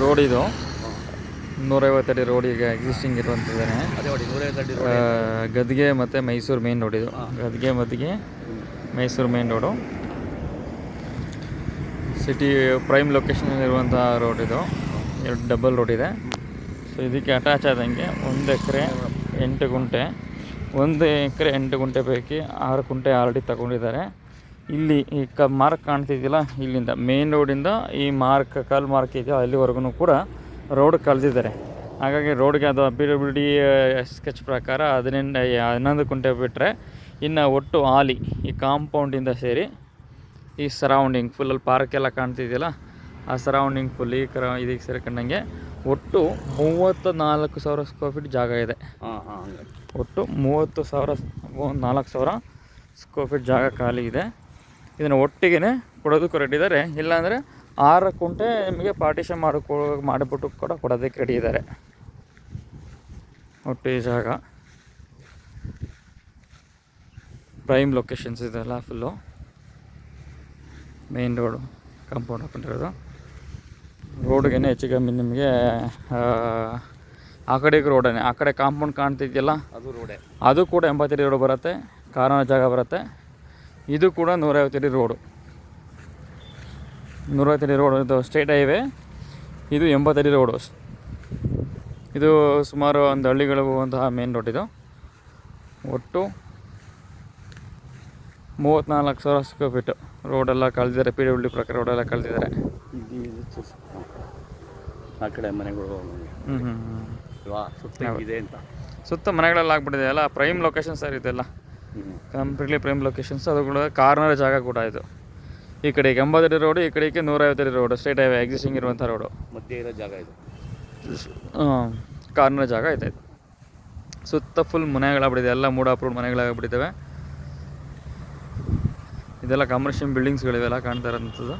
Road ಇದು 150 ಅಡಿ road ಈಗ ಎಕ್ಸಿಸ್ಟಿಂಗ್ ಇರುವಂಥದ್ದೇನೆ. ಗದ್ಗೆ ಮತ್ತು ಮೈಸೂರು ಮೇನ್ ರೋಡ್ ಇದು. ಗದ್ಗೆ Mysuru main road, city prime ಲೊಕೇಶನಲ್ಲಿರುವಂಥ ರೋಡ್ ಇದು. ಡಬಲ್ ರೋಡ್ ಇದೆ. ಸೊ ಇದಕ್ಕೆ ಅಟ್ಯಾಚ್ ಆದಂಗೆ 1 ಎಕರೆ 8 ಗುಂಟೆ 1 ಎಕರೆ 8 ಗುಂಟೆ ಪೈಕಿ 6 ಗುಂಟೆ ಆಲ್ರೆಡಿ ತಗೊಂಡಿದ್ದಾರೆ. ಇಲ್ಲಿ ಈ ಮಾರ್ಕ್ ಕಾಣ್ತಿದ್ದಿಲ್ಲ, ಇಲ್ಲಿಂದ ಮೇನ್ ರೋಡಿಂದ ಈ ಕಲ್ ಮಾರ್ಕ್ ಇದೆಯೋ ಅಲ್ಲಿವರೆಗೂ ಕೂಡ ರೋಡ್ ಕಳೆದಿದ್ದಾರೆ. ಹಾಗಾಗಿ ರೋಡ್ಗೆ ಅದು PWD ಸ್ಕೆಚ್ ಪ್ರಕಾರ 11 ಗುಂಟೆ ಬಿಟ್ಟರೆ ಇನ್ನು ಒಟ್ಟು ಆಲಿ ಈ ಕಾಂಪೌಂಡಿಂದ ಸೇರಿ ಈ ಸರೌಂಡಿಂಗ್ ಫುಲ್ಲಲ್ಲಿ ಪಾರ್ಕ್ ಎಲ್ಲ ಕಾಣ್ತಿದೆಯಲ್ಲ, ಆ ಸರೌಂಡಿಂಗ್ ಫುಲ್ ಇದಕ್ಕೆ ಸೇರ್ಕೊಂಡಂಗೆ ಒಟ್ಟು 34,000 ಸ್ಕ್ವೇರ್ ಫೀಟ್ ಜಾಗ ಇದೆ. ಒಟ್ಟು 4,000 ಸ್ಕ್ವೇರ್ ಫೀಟ್ ಜಾಗ ಖಾಲಿ ಇದೆ. ಇದನ್ನು ಒಟ್ಟಿಗೆ ಕೊಡೋದಕ್ಕೂ ರೆಡಿ ಇದ್ದಾರೆ. ಇಲ್ಲಾಂದರೆ 6 ಗುಂಟೆ ನಿಮಗೆ ಪಾರ್ಟಿಷನ್ ಮಾಡಿಬಿಟ್ಟು ಕೂಡ ಕೊಡೋದಕ್ಕೆ ರೆಡಿ ಇದ್ದಾರೆ. ಒಟ್ಟು ಈ ಜಾಗ ಪ್ರೈಮ್ ಲೊಕೇಶನ್ಸ್ ಇದೆಲ್ಲ ಫುಲ್ಲು ಮೇನ್ ರೋಡು ಕಾಂಪೌಂಡ್ ಹಾಕೊಂಡಿರೋದು. ರೋಡ್ಗೆ ಹೆಚ್ಚು ಕಮ್ಮಿ ನಿಮಗೆ ಆ ಕಡೆಗೆ ರೋಡೇ, ಆ ಕಡೆ ಕಾಂಪೌಂಡ್ ಕಾಣ್ತಿದೆಯಲ್ಲ ಅದು ಕೂಡ 80 ಅಡಿ ರೋಡ್ ಬರುತ್ತೆ, ಕಾರ್ನರ್ ಜಾಗ ಬರುತ್ತೆ. ಇದು ಕೂಡ 150 ಅಡಿ ರೋಡು, 150 ಅಡಿ ರೋಡ್. ಇದು ಸ್ಟೇಟ್ ಹೈವೇ, ಇದು 80 ಅಡಿ ರೋಡು. ಇದು ಸುಮಾರು ಒಂದು ಹಳ್ಳಿಗಳಿಗೆ ಹೋಗುವಂತಹ ಮೇನ್ ರೋಡ್ ಇದು. ಒಟ್ಟು 34,000 ಸ್ಕ್ವೇರ್ ಫೀಟು ರೋಡೆಲ್ಲ ಕಳೆದಿದ್ದಾರೆ. PWD ಪ್ರಕಾರ ರೋಡೆಲ್ಲ ಕಳೆದಿದ್ದಾರೆ. ಆ ಕಡೆ ಮನೆಗಳು ಇದೆ ಅಂತ ಸುತ್ತ ಮನೆಗಳೆಲ್ಲ ಆಗ್ಬಿಟ್ಟಿದೆ ಅಲ್ಲ. ಪ್ರೈಮ್ ಲೊಕೇಶನ್ ಸರ್ ಇದೆಲ್ಲ ಕಂಪ್ಲೀಟ್ಲಿ ಪ್ರೈಮ್ ಲೊಕೇಶನ್ಸ್. ಅದು ಕೂಡ ಕಾರ್ನರ್ ಜಾಗ ಕೂಡ ಇದು. ಈ ಕಡೆಗೆ 80 ಅಡಿ ರೋಡು, ಈ ಕಡೆಗೆ 150 ಅಡಿ ರೋಡು, ಸ್ಟೇಟ್ ಹೈವೇ ಎಕ್ಸಿಸ್ಟಿಂಗ್ ಇರುವಂಥ ರೋಡು. ಮಧ್ಯೆ ಇರೋ ಜಾಗ ಇದು, ಕಾರ್ನರ್ ಜಾಗ ಇದೆ. ಸುತ್ತ ಫುಲ್ ಮನೆಗಳಾಗ್ಬಿಟ್ಟಿದೆ, ಎಲ್ಲ ಮೂಡ್ ಅಪ್ರೂವ್ಡ್ ಮನೆಗಳಾಗ್ಬಿಟ್ಟಿದ್ದಾವೆ. ಇದೆಲ್ಲ ಕಮರ್ಷಿಯಲ್ ಬಿಲ್ಡಿಂಗ್ಸ್ಗಳಿವೆಲ್ಲ ಕಾಣ್ತಾ ಇರೋಂಥದ್ದು.